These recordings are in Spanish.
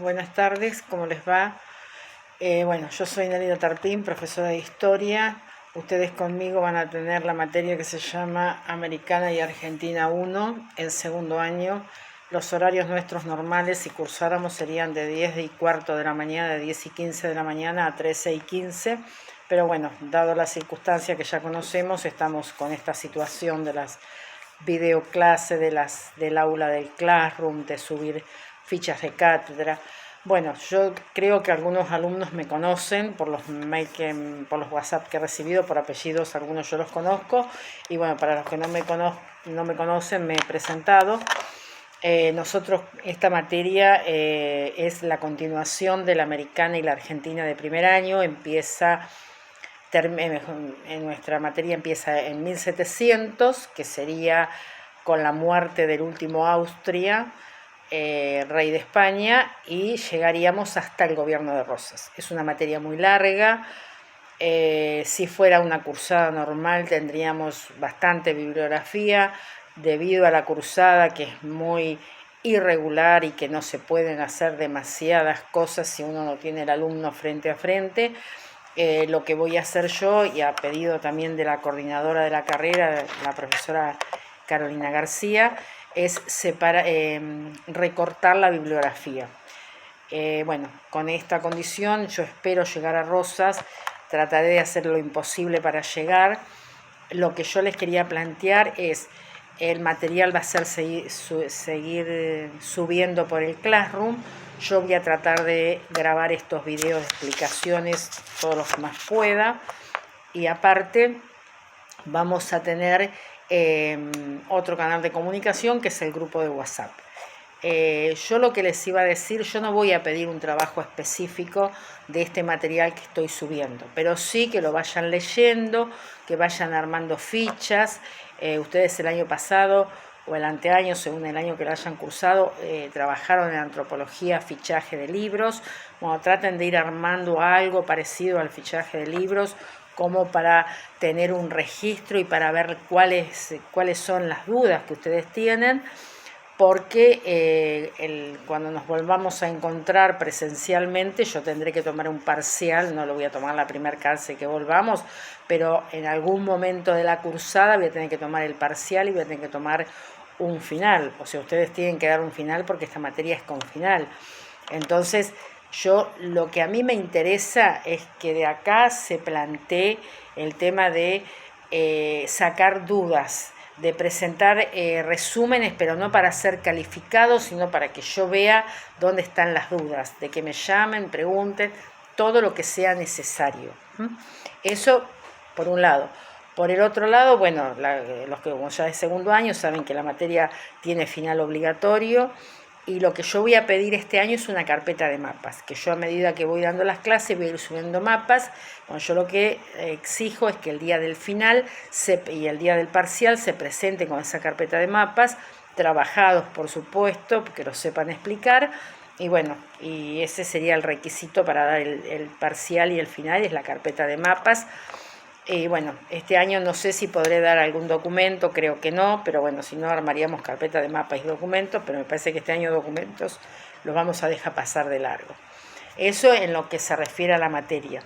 buenas tardes, ¿cómo les va? Bueno, yo soy Nelida Tarpín, profesora de Historia. Ustedes conmigo van a tener la materia que se llama Americana y Argentina 1, el segundo año. Los horarios nuestros normales, si cursáramos, serían de 10:15 de la mañana, de 10:15 de la mañana a 13:15. Pero bueno, dado la circunstancia que ya conocemos, estamos con esta situación de las videoclases, del aula del Classroom, de subir fichas de cátedra. Bueno, yo creo que algunos alumnos me conocen por los mail por los WhatsApp que he recibido, por apellidos, algunos yo los conozco. Y bueno, para los que no me conocen, me he presentado. Nosotros, esta materia es la continuación de la americana y la argentina de primer año. En nuestra materia empieza en 1700, que sería con la muerte del último Austria, rey de España, y llegaríamos hasta el gobierno de Rosas. Es una materia muy larga. Si fuera una cursada normal tendríamos bastante bibliografía, debido a la cursada que es muy irregular y que no se pueden hacer demasiadas cosas si uno no tiene el alumno frente a frente. Lo que voy a hacer yo, y a pedido también de la coordinadora de la carrera, la profesora Carolina García, es recortar la bibliografía. Bueno, con esta condición yo espero llegar a Rosas, trataré de hacer lo imposible para llegar. Lo que yo les quería plantear es, el material va a ser seguir subiendo por el Classroom. Yo voy a tratar de grabar estos videos de explicaciones todos los que más pueda, y aparte vamos a tener otro canal de comunicación que es el grupo de WhatsApp. Yo lo que les iba a decir, yo no voy a pedir un trabajo específico de este material que estoy subiendo, pero sí que lo vayan leyendo, que vayan armando fichas. Ustedes el año pasado o el anteaño, según el año que lo hayan cursado, trabajaron en antropología, fichaje de libros. Bueno, traten de ir armando algo parecido al fichaje de libros, como para tener un registro y para ver cuáles son las dudas que ustedes tienen, porque cuando nos volvamos a encontrar presencialmente yo tendré que tomar un parcial. No lo voy a tomar la primera clase que volvamos, pero en algún momento de la cursada voy a tener que tomar el parcial y voy a tener que tomar un final. O sea, ustedes tienen que dar un final porque esta materia es con final. Entonces, lo que a mí me interesa es que de acá se plantee el tema de sacar dudas, de presentar resúmenes, pero no para ser calificados, sino para que yo vea dónde están las dudas, de que me llamen, pregunten, todo lo que sea necesario. Eso por un lado. Por el otro lado, bueno, los que como ya es segundo año saben que la materia tiene final obligatorio, y lo que yo voy a pedir este año es una carpeta de mapas, que yo a medida que voy dando las clases voy a ir subiendo mapas. Bueno, yo lo que exijo es que el día del final y el día del parcial se presenten con esa carpeta de mapas, trabajados por supuesto, que lo sepan explicar. Y bueno, y ese sería el requisito para dar el parcial y el final, es la carpeta de mapas. Y bueno, este año no sé si podré dar algún documento, creo que no, pero bueno, si no armaríamos carpeta de mapas y documentos, pero me parece que este año documentos los vamos a dejar pasar de largo. Eso en lo que se refiere a la materia.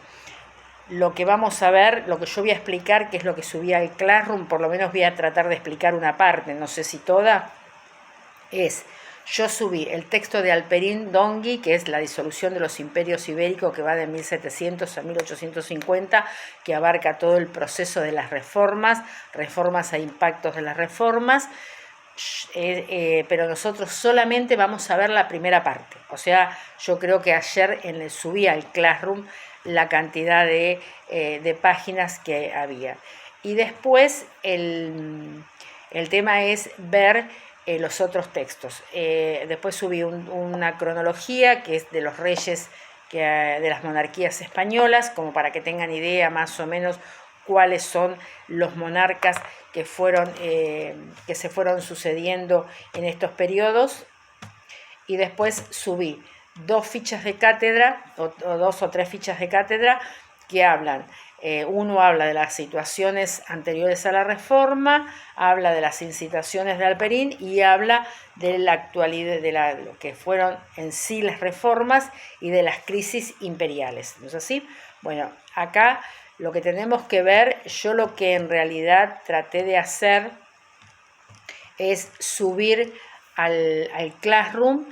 Lo que vamos a ver, lo que yo voy a explicar, que es lo que subí al Classroom, por lo menos voy a tratar de explicar una parte, no sé si toda, yo subí el texto de Alperín Dongui, que es la disolución de los imperios ibéricos, que va de 1700 a 1850, que abarca todo el proceso de las reformas e impactos de las reformas. Pero nosotros solamente vamos a ver la primera parte. O sea, yo creo que ayer subí al Classroom la cantidad de páginas que había. Y después el tema es ver los otros textos. Después subí una cronología que es de los reyes, de las monarquías españolas, como para que tengan idea más o menos cuáles son los monarcas que se fueron sucediendo en estos periodos. Y después subí 2 fichas de cátedra, o 2 o 3 fichas de cátedra, que hablan Uno habla de las situaciones anteriores a la reforma, habla de las incitaciones de Alperín y habla de la actualidad, de lo que fueron en sí las reformas y de las crisis imperiales. ¿No es así? Bueno, acá lo que tenemos que ver, yo lo que en realidad traté de hacer es subir al Classroom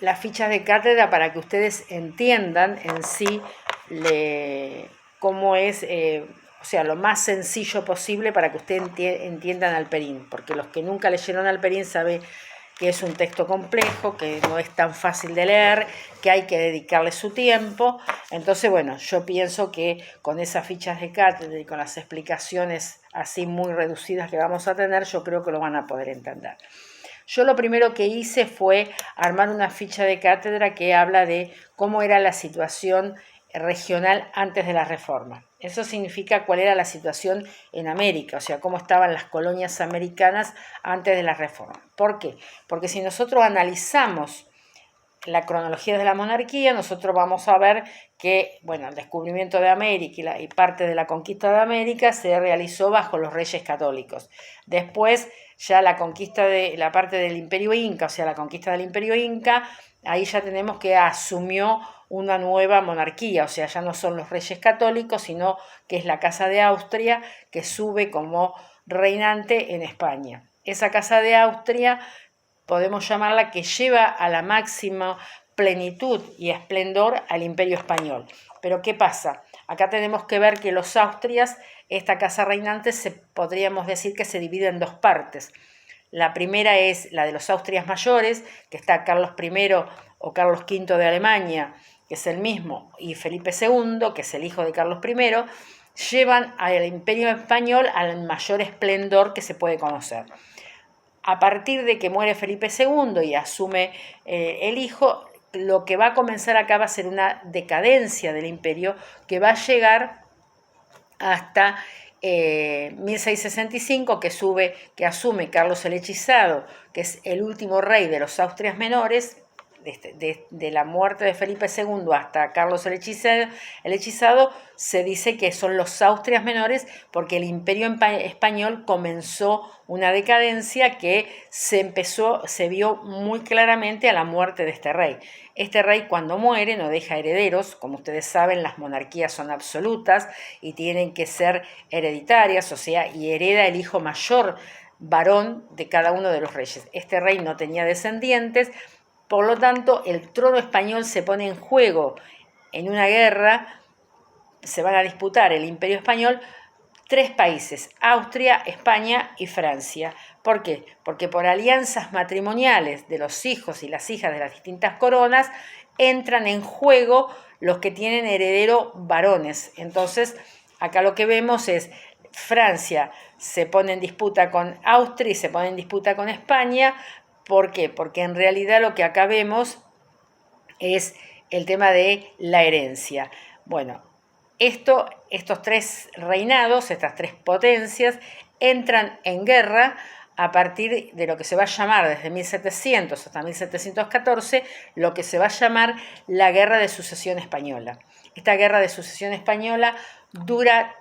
las fichas de cátedra para que ustedes entiendan en sí cómo es, o sea, lo más sencillo posible para que ustedes entiendan Alperín, porque los que nunca leyeron Alperín saben que es un texto complejo, que no es tan fácil de leer, que hay que dedicarle su tiempo. Entonces, bueno, yo pienso que con esas fichas de cátedra y con las explicaciones así muy reducidas que vamos a tener, yo creo que lo van a poder entender. Yo lo primero que hice fue armar una ficha de cátedra que habla de cómo era la situación regional antes de la reforma. Eso significa cuál era la situación en América, o sea, cómo estaban las colonias americanas antes de la reforma. ¿Por qué? Porque si nosotros analizamos la cronología de la monarquía, nosotros vamos a ver que, bueno, el descubrimiento de América y parte de la conquista de América se realizó bajo los reyes católicos. Después, ya la conquista de la parte del Imperio Inca, o sea, la conquista del Imperio Inca, ahí ya tenemos que asumió una nueva monarquía, o sea, ya no son los reyes católicos, sino que es la Casa de Austria que sube como reinante en España. Esa Casa de Austria podemos llamarla que lleva a la máxima plenitud y esplendor al Imperio Español. Pero ¿qué pasa? Acá tenemos que ver que los Austrias, esta casa reinante, podríamos decir que se divide en dos partes. La primera es la de los Austrias mayores, que está Carlos I o Carlos V de Alemania, que es el mismo, y Felipe II, que es el hijo de Carlos I, llevan al Imperio Español al mayor esplendor que se puede conocer. A partir de que muere Felipe II y asume el hijo, lo que va a comenzar acá va a ser una decadencia del imperio que va a llegar hasta 1665, que asume Carlos el Hechizado, que es el último rey de los Austrias menores. De la muerte de Felipe II hasta Carlos el Hechizado, se dice que son los Austrias menores porque el Imperio Español comenzó una decadencia que se vio muy claramente a la muerte de este rey. Este rey, cuando muere, no deja herederos. Como ustedes saben, las monarquías son absolutas y tienen que ser hereditarias, o sea, y hereda el hijo mayor varón de cada uno de los reyes. Este rey no tenía descendientes. Por lo tanto, el trono español se pone en juego en una guerra. Se van a disputar el Imperio Español tres países: Austria, España y Francia. ¿Por qué? Porque por alianzas matrimoniales de los hijos y las hijas de las distintas coronas entran en juego los que tienen heredero varones. Entonces, acá lo que vemos es Francia se pone en disputa con Austria y se pone en disputa con España. ¿Por qué? Porque en realidad lo que acá vemos es el tema de la herencia. Bueno, estos tres reinados, estas tres potencias, entran en guerra a partir de lo que se va a llamar desde 1700 hasta 1714, lo que se va a llamar la Guerra de Sucesión Española. Esta Guerra de Sucesión Española dura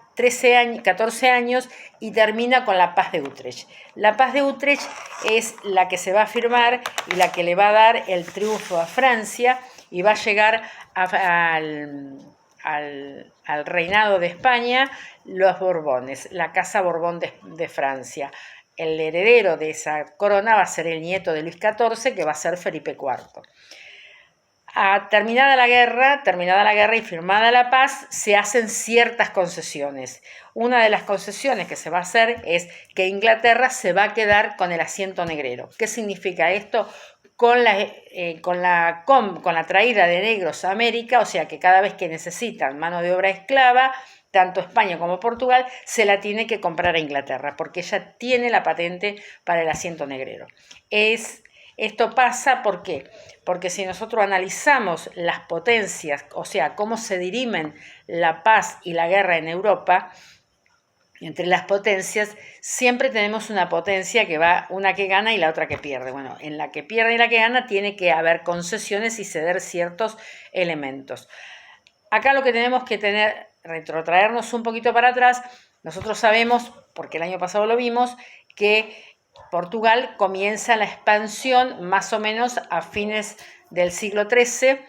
14 años y termina con la Paz de Utrecht. La Paz de Utrecht es la que se va a firmar y la que le va a dar el triunfo a Francia y va a llegar al reinado de España los Borbones, la Casa Borbón de Francia. El heredero de esa corona va a ser el nieto de Luis XIV, que va a ser Felipe IV. Terminada la guerra y firmada la paz, se hacen ciertas concesiones. Una de las concesiones que se va a hacer es que Inglaterra se va a quedar con el asiento negrero. ¿Qué significa esto? Con la traída de negros a América, o sea que cada vez que necesitan mano de obra esclava, tanto España como Portugal, se la tiene que comprar a Inglaterra, porque ella tiene la patente para el asiento negrero. Esto pasa, ¿por qué? Porque si nosotros analizamos las potencias, o sea, cómo se dirimen la paz y la guerra en Europa, entre las potencias, siempre tenemos una potencia que va, una que gana y la otra que pierde. Bueno, en la que pierde y la que gana tiene que haber concesiones y ceder ciertos elementos. Acá lo que tenemos que tener retrotraernos un poquito para atrás, nosotros sabemos, porque el año pasado lo vimos, que Portugal comienza la expansión más o menos a fines del siglo XIII,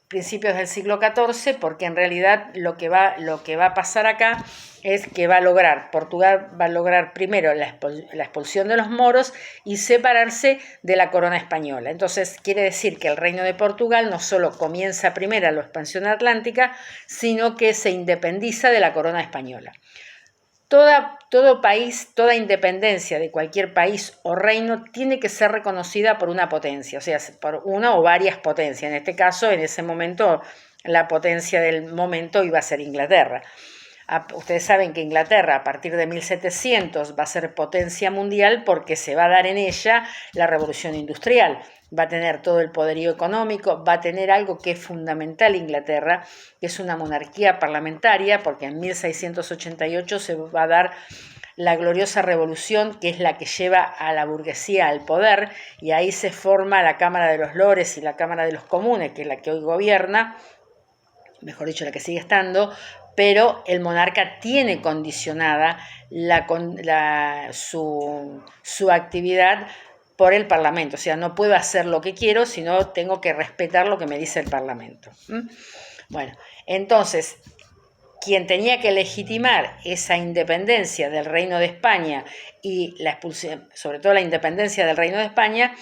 principios del siglo XIV, porque en realidad lo que va a pasar acá es que Portugal va a lograr primero la expulsión de los moros y separarse de la corona española. Entonces quiere decir que el reino de Portugal no solo comienza primero la expansión atlántica, sino que se independiza de la corona española. Todo país, toda independencia de cualquier país o reino tiene que ser reconocida por una potencia, o sea, por una o varias potencias. En este caso, en ese momento, la potencia del momento iba a ser Inglaterra. Ustedes saben que Inglaterra a partir de 1700 va a ser potencia mundial porque se va a dar en ella la revolución industrial. Va a tener todo el poderío económico, va a tener algo que es fundamental Inglaterra, que es una monarquía parlamentaria, porque en 1688 se va a dar la gloriosa revolución, que es la que lleva a la burguesía al poder, y ahí se forma la Cámara de los Lores y la Cámara de los Comunes, que es la que hoy gobierna, mejor dicho, la que sigue estando, pero el monarca tiene condicionada su actividad por el Parlamento. O sea, no puedo hacer lo que quiero, sino tengo que respetar lo que me dice el Parlamento. Bueno, entonces, quien tenía que legitimar esa independencia del Reino de España y la expulsión, sobre todo la independencia del Reino de España,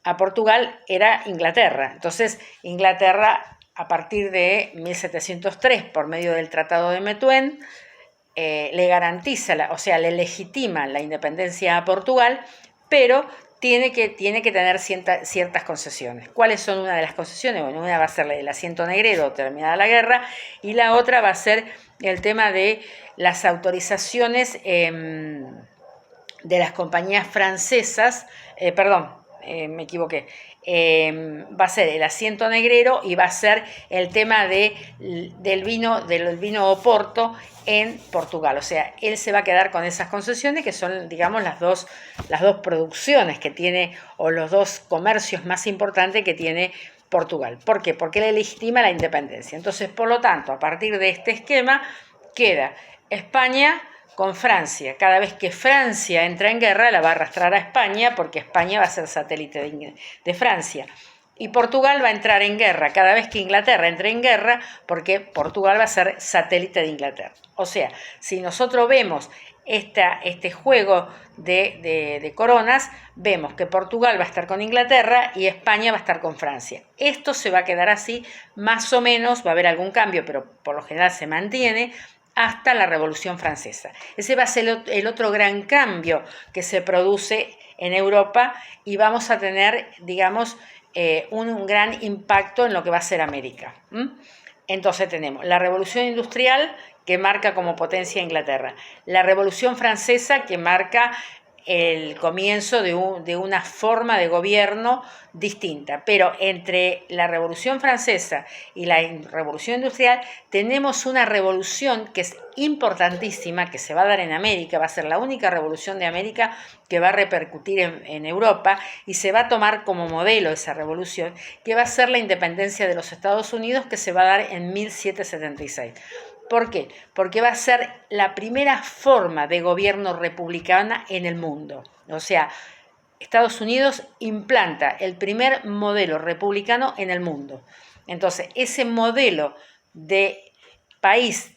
a Portugal era Inglaterra. Entonces, Inglaterra, a partir de 1703, por medio del Tratado de Methuen, le garantiza, le legitima la independencia a Portugal, pero tiene que tener ciertas concesiones. ¿Cuáles son una de las concesiones? Bueno, una va a ser el asiento negrero terminada la guerra, y la otra va a ser el tema de las autorizaciones de las compañías francesas, me equivoqué, va a ser el asiento negrero y va a ser el tema del vino Oporto en Portugal. O sea, él se va a quedar con esas concesiones, que son, digamos, las dos producciones que tiene, o los dos comercios más importantes que tiene Portugal. ¿Por qué? Porque le legitima la independencia. Entonces, por lo tanto, a partir de este esquema, queda España con Francia. Cada vez que Francia entra en guerra, la va a arrastrar a España, porque España va a ser satélite de Francia. Y Portugal va a entrar en guerra cada vez que Inglaterra entre en guerra, porque Portugal va a ser satélite de Inglaterra. O sea, si nosotros vemos este juego de coronas, vemos que Portugal va a estar con Inglaterra y España va a estar con Francia. Esto se va a quedar así, más o menos, va a haber algún cambio, pero por lo general se mantiene, hasta la Revolución Francesa. Ese va a ser el otro gran cambio que se produce en Europa, y vamos a tener, digamos, un gran impacto en lo que va a ser América. Entonces tenemos la Revolución Industrial, que marca como potencia a Inglaterra, la Revolución Francesa, que marca el comienzo de una forma de gobierno distinta. Pero entre la Revolución Francesa y la Revolución Industrial tenemos una revolución que es importantísima, que se va a dar en América, va a ser la única revolución de América que va a repercutir en Europa, y se va a tomar como modelo esa revolución, que va a ser la independencia de los Estados Unidos, que se va a dar en 1776. ¿Por qué? Porque va a ser la primera forma de gobierno republicana en el mundo. O sea, Estados Unidos implanta el primer modelo republicano en el mundo. Entonces, ese modelo de país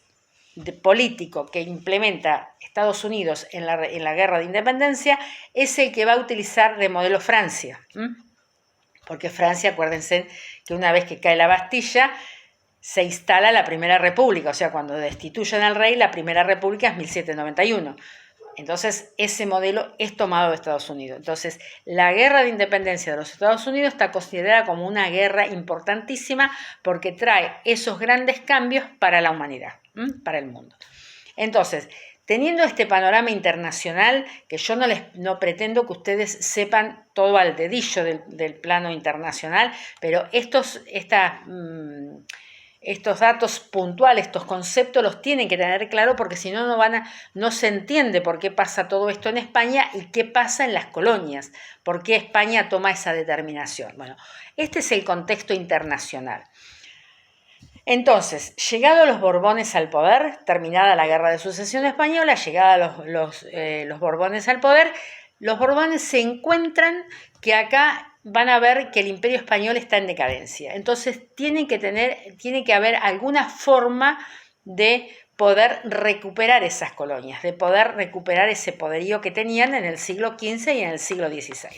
político que implementa Estados Unidos en la guerra de independencia es el que va a utilizar de modelo Francia. Porque Francia, acuérdense que una vez que cae la Bastilla, se instala la Primera República. O sea, cuando destituyen al rey, la Primera República es 1791. Entonces, ese modelo es tomado de Estados Unidos. Entonces, la guerra de independencia de los Estados Unidos está considerada como una guerra importantísima, porque trae esos grandes cambios para la humanidad, para el mundo. Entonces, teniendo este panorama internacional, que yo no pretendo que ustedes sepan todo al dedillo del plano internacional, pero estos datos puntuales, estos conceptos los tienen que tener claro, porque si no, no se entiende por qué pasa todo esto en España y qué pasa en las colonias, por qué España toma esa determinación. Bueno, este es el contexto internacional. Entonces, llegados los Borbones al poder, terminada la Guerra de Sucesión Española, llegados los Borbones al poder, los Borbones se encuentran que acá van a ver que el Imperio Español está en decadencia. Entonces, tiene que haber alguna forma de poder recuperar esas colonias, de poder recuperar ese poderío que tenían en el siglo XV y en el siglo XVI.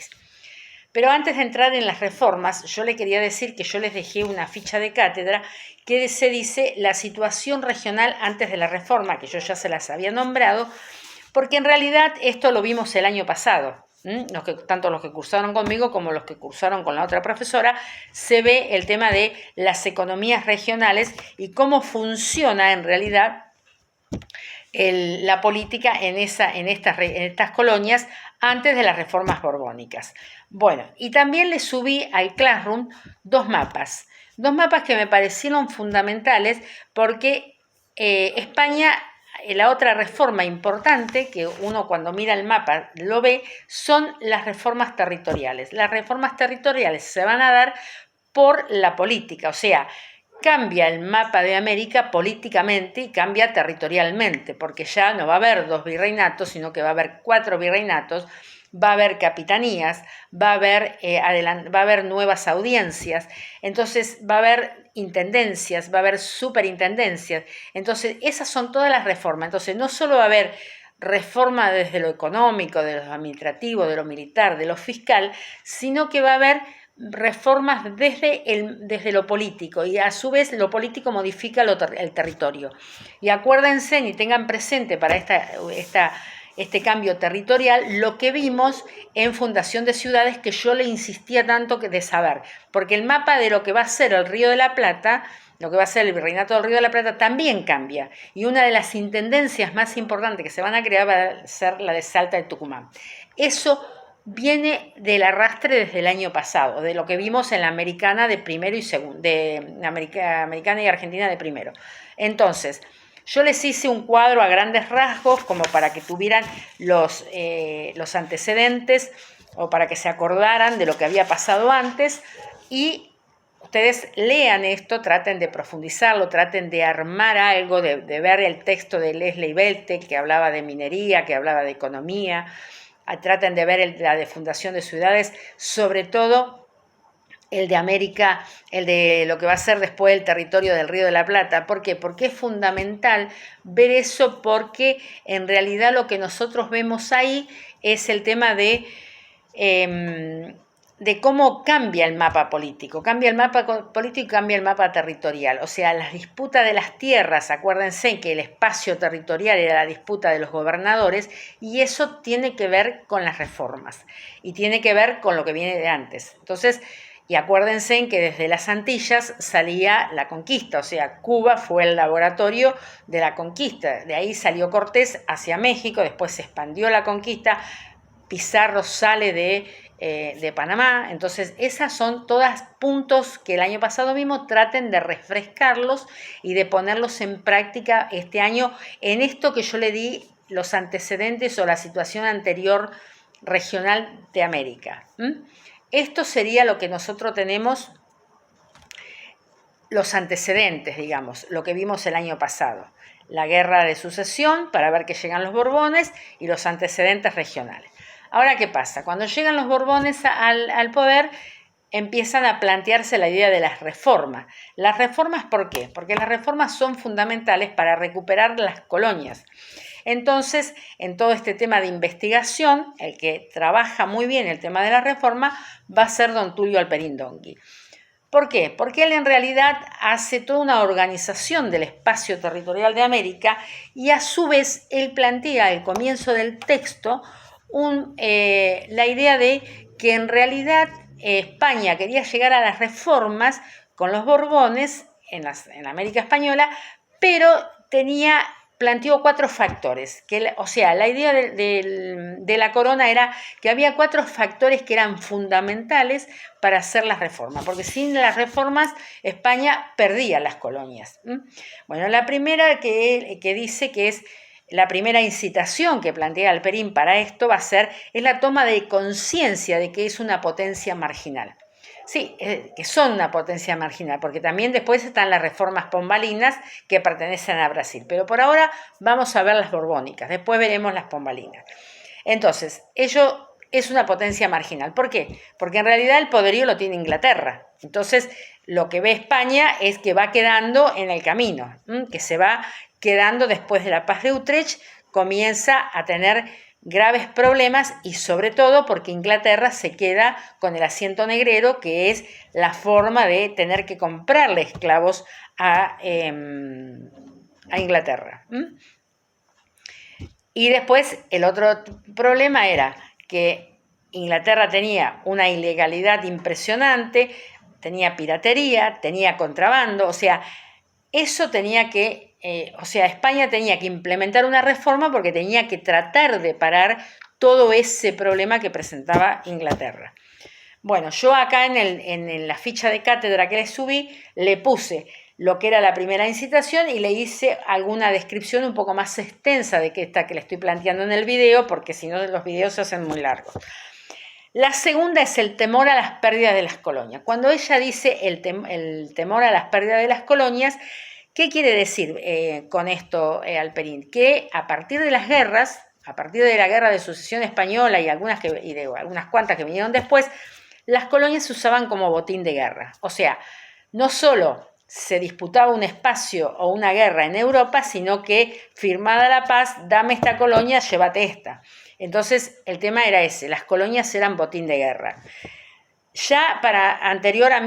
Pero antes de entrar en las reformas, yo le quería decir que yo les dejé una ficha de cátedra que se dice la situación regional antes de la reforma, que yo ya se las había nombrado, porque en realidad esto lo vimos el año pasado. Tanto los que cursaron conmigo como los que cursaron con la otra profesora, se ve el tema de las economías regionales y cómo funciona en realidad la política en estas colonias antes de las reformas borbónicas. Bueno, y también le subí al Classroom dos mapas que me parecieron fundamentales porque España, la otra reforma importante que uno cuando mira el mapa lo ve, son las reformas territoriales. Las reformas territoriales se van a dar por la política, o sea, cambia el mapa de América políticamente y cambia territorialmente, porque ya no va a haber 2 virreinatos, sino que va a haber 4 virreinatos, va a haber capitanías, va a haber nuevas audiencias, entonces va a haber intendencias, va a haber superintendencias. Entonces, esas son todas las reformas. Entonces, no solo va a haber reforma desde lo económico, de lo administrativo, de lo militar, de lo fiscal, sino que va a haber reformas desde lo político, y a su vez lo político modifica el territorio. Y acuérdense y tengan presente para este cambio territorial lo que vimos en Fundación de Ciudades, que yo le insistía tanto de saber, porque el mapa de lo que va a ser el Río de la Plata, lo que va a ser el Virreinato del Río de la Plata, también cambia. Y una de las intendencias más importantes que se van a crear va a ser la de Salta de Tucumán. Eso viene del arrastre desde el año pasado, de lo que vimos en la americana de primero y segundo, americana y argentina de primero. Entonces, yo les hice un cuadro a grandes rasgos como para que tuvieran los antecedentes o para que se acordaran de lo que había pasado antes, y ustedes lean esto, traten de profundizarlo, traten de armar algo, de ver el texto de Leslie Belte, que hablaba de minería, que hablaba de economía. Traten de ver la de Fundación de Ciudades, sobre todo el de América, el de lo que va a ser después el territorio del Río de la Plata. ¿Por qué? Porque es fundamental ver eso, porque en realidad lo que nosotros vemos ahí es el tema de cómo cambia el mapa político. Cambia el mapa político y cambia el mapa territorial. O sea, las disputas de las tierras, acuérdense que el espacio territorial era la disputa de los gobernadores, y eso tiene que ver con las reformas y tiene que ver con lo que viene de antes. Entonces, y acuérdense que desde las Antillas salía la conquista, o sea, Cuba fue el laboratorio de la conquista. De ahí salió Cortés hacia México, después se expandió la conquista, Pizarro sale de Panamá. Entonces, esas son todas puntos que el año pasado vimos. Traten de refrescarlos y de ponerlos en práctica este año en esto que yo le di los antecedentes o la situación anterior regional de América. Esto sería lo que nosotros tenemos, los antecedentes, digamos, lo que vimos el año pasado. La guerra de sucesión, para ver que llegan los Borbones, y los antecedentes regionales. Ahora, ¿qué pasa? Cuando llegan los Borbones al poder, empiezan a plantearse la idea de las reformas. ¿Las reformas por qué? Porque las reformas son fundamentales para recuperar las colonias. Entonces, en todo este tema de investigación, el que trabaja muy bien el tema de la reforma va a ser don Tulio Alperín Dongui. ¿Por qué? Porque él en realidad hace toda una organización del espacio territorial de América, y a su vez él plantea al comienzo del texto la idea de que en realidad España quería llegar a las reformas con los Borbones en la América Española, pero planteó 4 factores. O sea, la idea de la corona era que había 4 factores que eran fundamentales para hacer las reformas, porque sin las reformas España perdía las colonias. Bueno, la primera que dice que es la primera incitación que plantea Alperín para esto es la toma de conciencia de que es una potencia marginal. Sí, que son una potencia marginal, porque también después están las reformas pombalinas que pertenecen a Brasil. Pero por ahora vamos a ver las borbónicas, después veremos las pombalinas. Entonces, ello es una potencia marginal. ¿Por qué? Porque en realidad el poderío lo tiene Inglaterra. Entonces, lo que ve España es que va quedando en el camino, que se va quedando después de la paz de Utrecht, comienza a tener graves problemas y sobre todo porque Inglaterra se queda con el asiento negrero, que es la forma de tener que comprarle esclavos a Inglaterra. Y después el otro problema era que Inglaterra tenía una ilegalidad impresionante, tenía piratería, tenía contrabando, o sea, eso tenía que, España tenía que implementar una reforma porque tenía que tratar de parar todo ese problema que presentaba Inglaterra. Bueno, yo acá en la ficha de cátedra que le subí, le puse lo que era la primera incitación y le hice alguna descripción un poco más extensa de que esta que le estoy planteando en el video, porque si no los videos se hacen muy largos. La segunda es el temor a las pérdidas de las colonias. Cuando ella dice el temor a las pérdidas de las colonias, ¿qué quiere decir con esto, Alperín? Que a partir de las guerras, a partir de la guerra de sucesión española y de algunas cuantas que vinieron después, las colonias se usaban como botín de guerra. O sea, no solo se disputaba un espacio o una guerra en Europa, sino que firmada la paz, dame esta colonia, llévate esta. Entonces el tema era ese, las colonias eran botín de guerra. Ya anterior a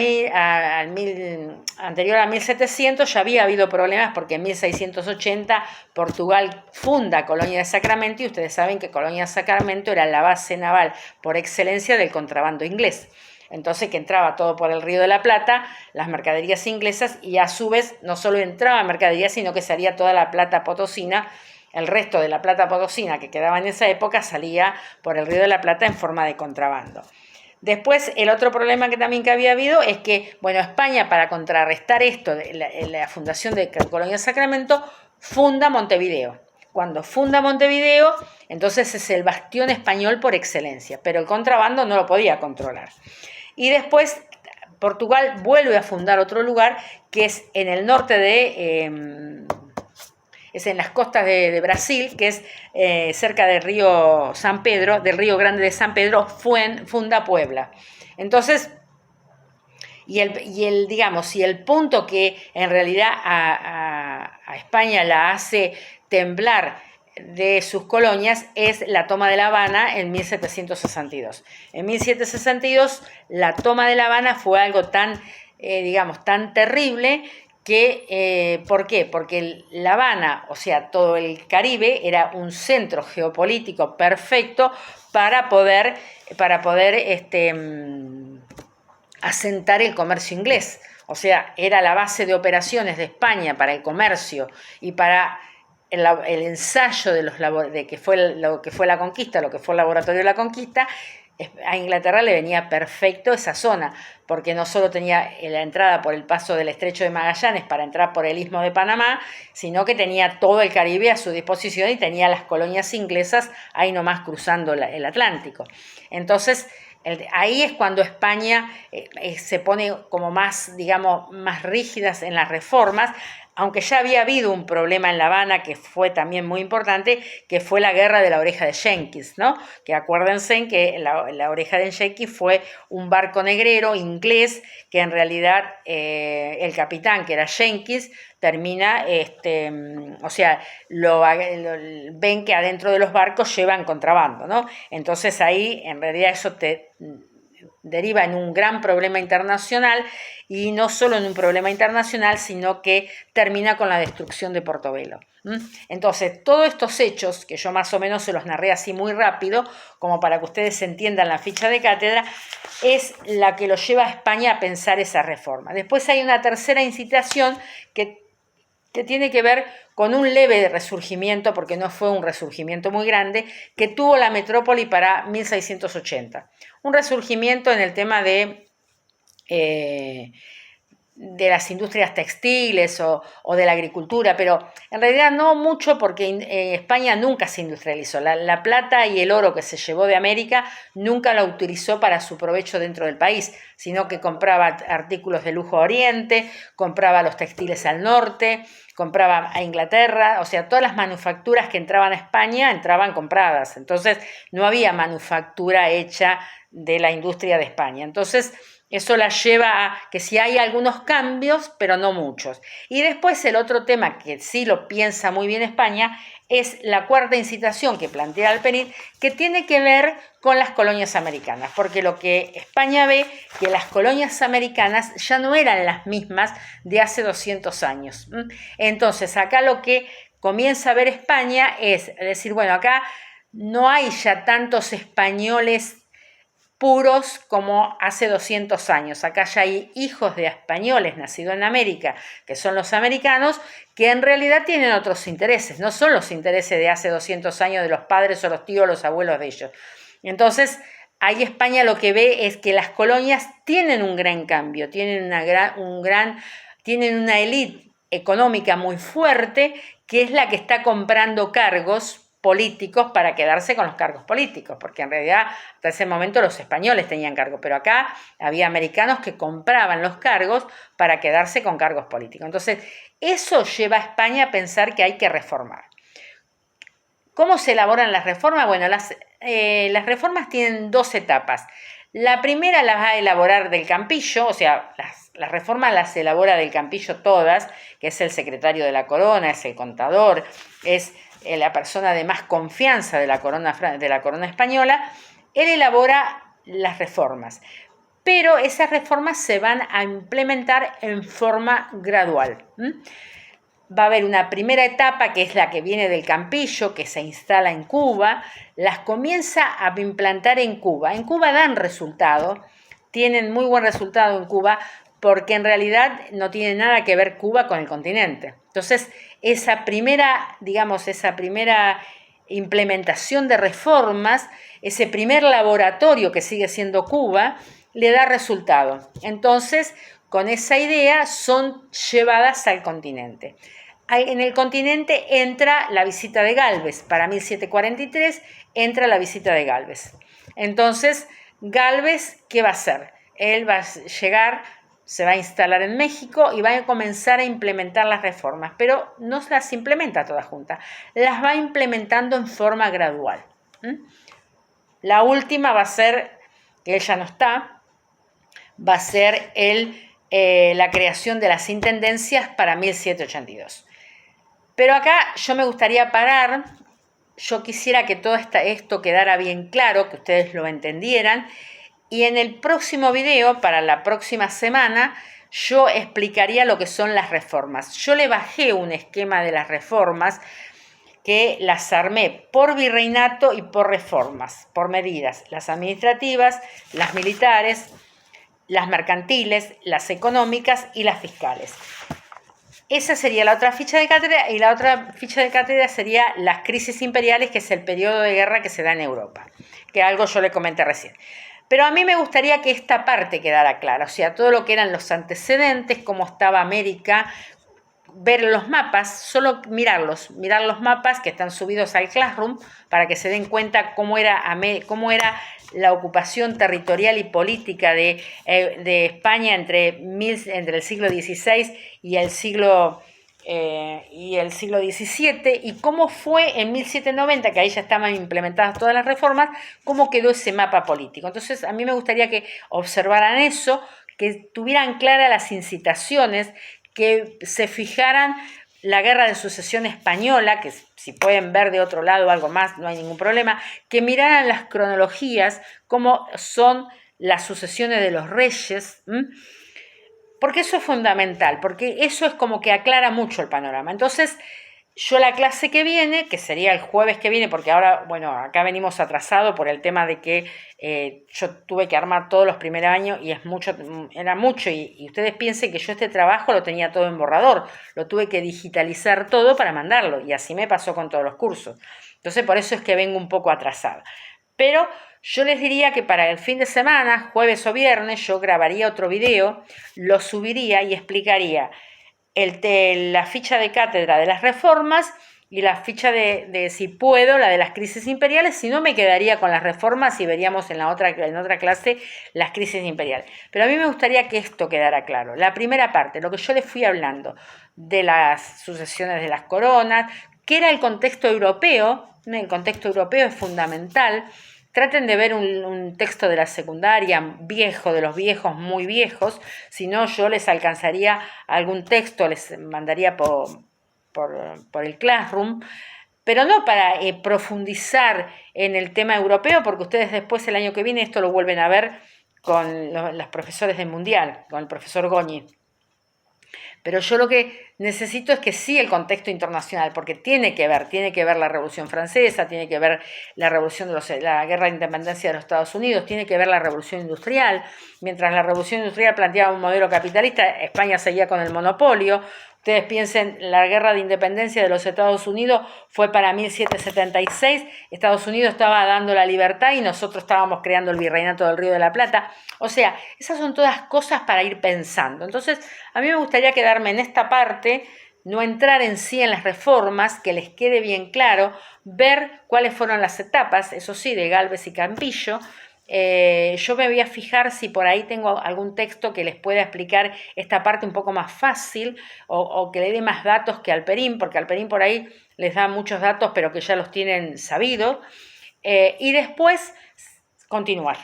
1700 ya había habido problemas porque en 1680 Portugal funda Colonia de Sacramento y ustedes saben que Colonia de Sacramento era la base naval por excelencia del contrabando inglés. Entonces que entraba todo por el Río de la Plata, las mercaderías inglesas y a su vez no solo entraba mercadería sino que salía toda la plata potosina. El resto de la plata potosina que quedaba en esa época salía por el Río de la Plata en forma de contrabando. Después, el otro problema que también que había habido es que, bueno, España, para contrarrestar esto, la fundación de Colonia de Sacramento, funda Montevideo. Cuando funda Montevideo, entonces es el bastión español por excelencia, pero el contrabando no lo podía controlar. Y después, Portugal vuelve a fundar otro lugar, que es en el norte es en las costas de Brasil, que es cerca del río San Pedro, del río Grande de San Pedro, funda Puebla. Entonces, y el punto que en realidad a España la hace temblar de sus colonias es la toma de La Habana en 1762. En 1762 la toma de La Habana fue algo tan terrible que, ¿por qué? Porque La Habana, o sea, todo el Caribe, era un centro geopolítico perfecto para poder asentar el comercio inglés. O sea, era la base de operaciones de España para el comercio y para el ensayo de lo que fue la conquista, lo que fue el laboratorio de la conquista. A Inglaterra le venía perfecto esa zona, porque no solo tenía la entrada por el paso del Estrecho de Magallanes para entrar por el Istmo de Panamá, sino que tenía todo el Caribe a su disposición y tenía las colonias inglesas ahí nomás cruzando el Atlántico. Entonces, ahí es cuando España se pone como más rígidas en las reformas, aunque ya había habido un problema en La Habana que fue también muy importante, que fue la guerra de la Oreja de Jenkins, ¿no? Que acuérdense que la Oreja de Jenkins fue un barco negrero inglés que en realidad el capitán, que era Jenkins, termina, ven que adentro de los barcos llevan contrabando, ¿no? Entonces ahí en realidad eso te deriva en un gran problema internacional y no solo en un problema internacional, sino que termina con la destrucción de Portobelo. Entonces, todos estos hechos, que yo más o menos se los narré así muy rápido, como para que ustedes entiendan la ficha de cátedra, es la que lo lleva a España a pensar esa reforma. Después hay una tercera incitación que tiene que ver con un leve resurgimiento, porque no fue un resurgimiento muy grande, que tuvo la metrópoli para 1680. Un resurgimiento en el tema de de las industrias textiles o de la agricultura, pero en realidad no mucho porque España nunca se industrializó. La plata y el oro que se llevó de América nunca la utilizó para su provecho dentro del país, sino que compraba artículos de lujo a Oriente, compraba los textiles al norte, compraba a Inglaterra, o sea, todas las manufacturas que entraban a España entraban compradas. Entonces no había manufactura hecha de la industria de España. Entonces eso la lleva a que sí hay algunos cambios, pero no muchos. Y después el otro tema que sí lo piensa muy bien España es la cuarta incitación que plantea Alperín, que tiene que ver con las colonias americanas, porque lo que España ve que las colonias americanas ya no eran las mismas de hace 200 años. Entonces acá lo que comienza a ver España es decir, bueno, acá no hay ya tantos españoles puros como hace 200 años. Acá ya hay hijos de españoles nacidos en América, que son los americanos, que en realidad tienen otros intereses, no son los intereses de hace 200 años de los padres o los tíos o los abuelos de ellos. Entonces, ahí España lo que ve es que las colonias tienen un gran cambio, tienen una élite económica muy fuerte, que es la que está comprando cargos políticos para quedarse con los cargos políticos, porque en realidad hasta ese momento los españoles tenían cargos, pero acá había americanos que compraban los cargos para quedarse con cargos políticos. Entonces, eso lleva a España a pensar que hay que reformar. ¿Cómo se elaboran las reformas? Bueno, las reformas tienen dos etapas. La primera las va a elaborar del Campillo, o sea, las reformas las elabora del Campillo todas, que es el secretario de la Corona, es el contador, es la persona de más confianza de la corona española. Él elabora las reformas, pero esas reformas se van a implementar en forma gradual. Va a haber una primera etapa que es la que viene del Campillo, que se instala en Cuba, las comienza a implantar en Cuba. En Cuba dan resultado, tienen muy buen resultado en Cuba, porque en realidad no tiene nada que ver Cuba con el continente. Entonces, esa primera implementación de reformas, ese primer laboratorio que sigue siendo Cuba, le da resultado. Entonces, con esa idea son llevadas al continente. En el continente entra la visita de Gálvez. Para 1743 entra la visita de Gálvez. Entonces, Gálvez, ¿qué va a hacer? Él va a llegar, se va a instalar en México y va a comenzar a implementar las reformas, pero no las implementa todas juntas, las va implementando en forma gradual. La última va a ser, que él ya no está, va a ser la creación de las intendencias para 1782. Pero acá yo me gustaría parar, yo quisiera que todo esto quedara bien claro, que ustedes lo entendieran, y en el próximo video, para la próxima semana, yo explicaría lo que son las reformas. Yo le bajé un esquema de las reformas que las armé por virreinato y por reformas, por medidas, las administrativas, las militares, las mercantiles, las económicas y las fiscales. Esa sería la otra ficha de cátedra, y la otra ficha de cátedra sería las crisis imperiales, que es el periodo de guerra que se da en Europa, que algo yo le comenté recién. Pero a mí me gustaría que esta parte quedara clara, o sea, todo lo que eran los antecedentes, cómo estaba América, ver los mapas, solo mirar los mapas que están subidos al Classroom para que se den cuenta cómo era la ocupación territorial y política de España entre el siglo XVI y el siglo XVII, y cómo fue en 1790, que ahí ya estaban implementadas todas las reformas, cómo quedó ese mapa político. Entonces, a mí me gustaría que observaran eso, que tuvieran claras las incitaciones, que se fijaran la guerra de sucesión española, que si pueden ver de otro lado algo más, no hay ningún problema, que miraran las cronologías, cómo son las sucesiones de los reyes, porque eso es fundamental, porque eso es como que aclara mucho el panorama. Entonces, yo la clase que viene, que sería el jueves que viene, porque ahora, bueno, acá venimos atrasado por el tema de que yo tuve que armar todos los primeros años y era mucho, y ustedes piensen que yo este trabajo lo tenía todo en borrador, lo tuve que digitalizar todo para mandarlo, y así me pasó con todos los cursos. Entonces, por eso es que vengo un poco atrasada. Pero yo les diría que para el fin de semana, jueves o viernes, yo grabaría otro video, lo subiría y explicaría la ficha de cátedra de las reformas y la ficha de si puedo, la de las crisis imperiales. Si no, me quedaría con las reformas y veríamos en otra clase las crisis imperiales. Pero a mí me gustaría que esto quedara claro. La primera parte, lo que yo les fui hablando de las sucesiones de las coronas, que era el contexto europeo. El contexto europeo es fundamental. Traten de ver un texto de la secundaria viejo, de los viejos, muy viejos. Si no, yo les alcanzaría algún texto, les mandaría por el Classroom, pero no para profundizar en el tema europeo, porque ustedes después el año que viene esto lo vuelven a ver con los profesores del Mundial, con el profesor Goñi. Pero yo lo que necesito es que sí el contexto internacional, porque tiene que ver la Revolución Francesa, tiene que ver la revolución la Guerra de Independencia de los Estados Unidos, tiene que ver la Revolución Industrial. Mientras la Revolución Industrial planteaba un modelo capitalista, España seguía con el monopolio. Ustedes piensen, la Guerra de Independencia de los Estados Unidos fue para 1776, Estados Unidos estaba dando la libertad y nosotros estábamos creando el Virreinato del Río de la Plata. O sea, esas son todas cosas para ir pensando. Entonces, a mí me gustaría quedarme en esta parte, no entrar en sí en las reformas, que les quede bien claro, ver cuáles fueron las etapas, eso sí, de Gálvez y Campillo. Yo me voy a fijar si por ahí tengo algún texto que les pueda explicar esta parte un poco más fácil o que le dé más datos que Alperín, porque Alperín por ahí les da muchos datos pero que ya los tienen sabidos, y después continuar.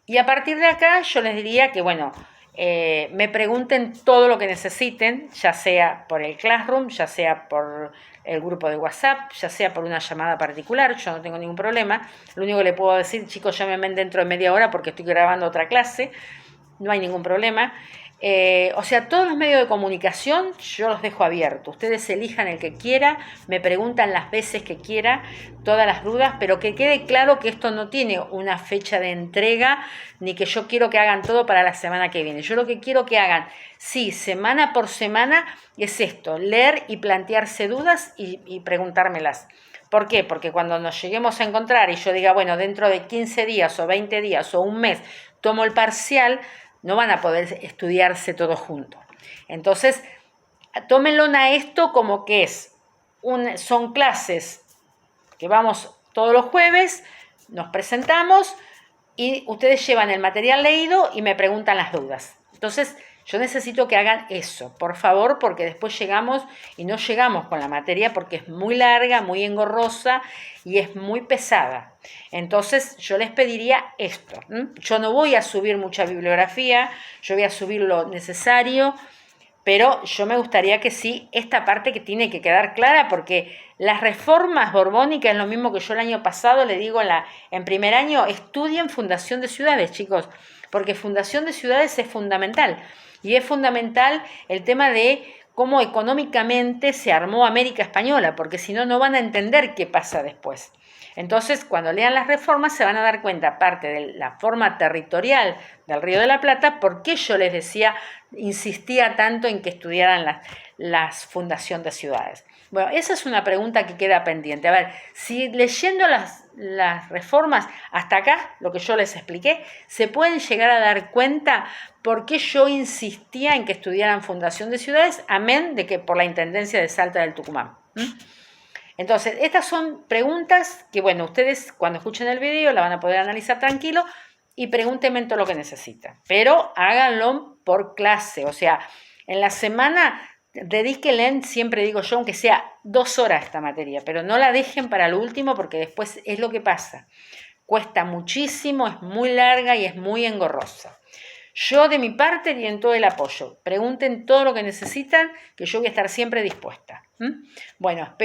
Y a partir de acá yo les diría que, bueno, me pregunten todo lo que necesiten, ya sea por el Classroom, ya sea por el grupo de WhatsApp, ya sea por una llamada particular, yo no tengo ningún problema. Lo único que le puedo decir, chicos, llámenme dentro de media hora porque estoy grabando otra clase, no hay ningún problema. O sea, todos los medios de comunicación yo los dejo abiertos. Ustedes elijan el que quiera, me preguntan las veces que quiera, todas las dudas, pero que quede claro que esto no tiene una fecha de entrega, ni que yo quiero que hagan todo para la semana que viene. Yo lo que quiero que hagan, sí, semana por semana, es esto, leer y plantearse dudas y preguntármelas. ¿Por qué? Porque cuando nos lleguemos a encontrar y yo diga, bueno, dentro de 15 días o 20 días o un mes tomo el parcial, no van a poder estudiarse todos juntos. Entonces, tómenlo a esto como que son clases que vamos todos los jueves, nos presentamos y ustedes llevan el material leído y me preguntan las dudas. Entonces, yo necesito que hagan eso, por favor, porque después llegamos y no llegamos con la materia porque es muy larga, muy engorrosa y es muy pesada. Entonces, yo les pediría esto. Yo no voy a subir mucha bibliografía, yo voy a subir lo necesario, pero yo me gustaría que sí, esta parte que tiene que quedar clara, porque las reformas borbónicas es lo mismo que yo el año pasado le digo en primer año, estudien fundación de ciudades, chicos, porque fundación de ciudades es fundamental. Y es fundamental el tema de cómo económicamente se armó América Española, porque si no, no van a entender qué pasa después. Entonces, cuando lean las reformas se van a dar cuenta, aparte de la forma territorial del Río de la Plata, por qué yo les decía, insistía tanto en que estudiaran las fundación de ciudades. Bueno, esa es una pregunta que queda pendiente. A ver, si leyendo las reformas hasta acá, lo que yo les expliqué, se pueden llegar a dar cuenta por qué yo insistía en que estudiaran fundación de ciudades, amén de que por la Intendencia de Salta del Tucumán. Entonces, estas son preguntas que, bueno, ustedes cuando escuchen el video la van a poder analizar tranquilo y pregúntenme todo lo que necesitan. Pero háganlo por clase, o sea, en la semana dedíquenle, siempre digo yo, aunque sea 2 horas esta materia, pero no la dejen para lo último porque después es lo que pasa. Cuesta muchísimo, es muy larga y es muy engorrosa. Yo de mi parte tienen todo el apoyo. Pregunten todo lo que necesitan, que yo voy a estar siempre dispuesta. Bueno, espero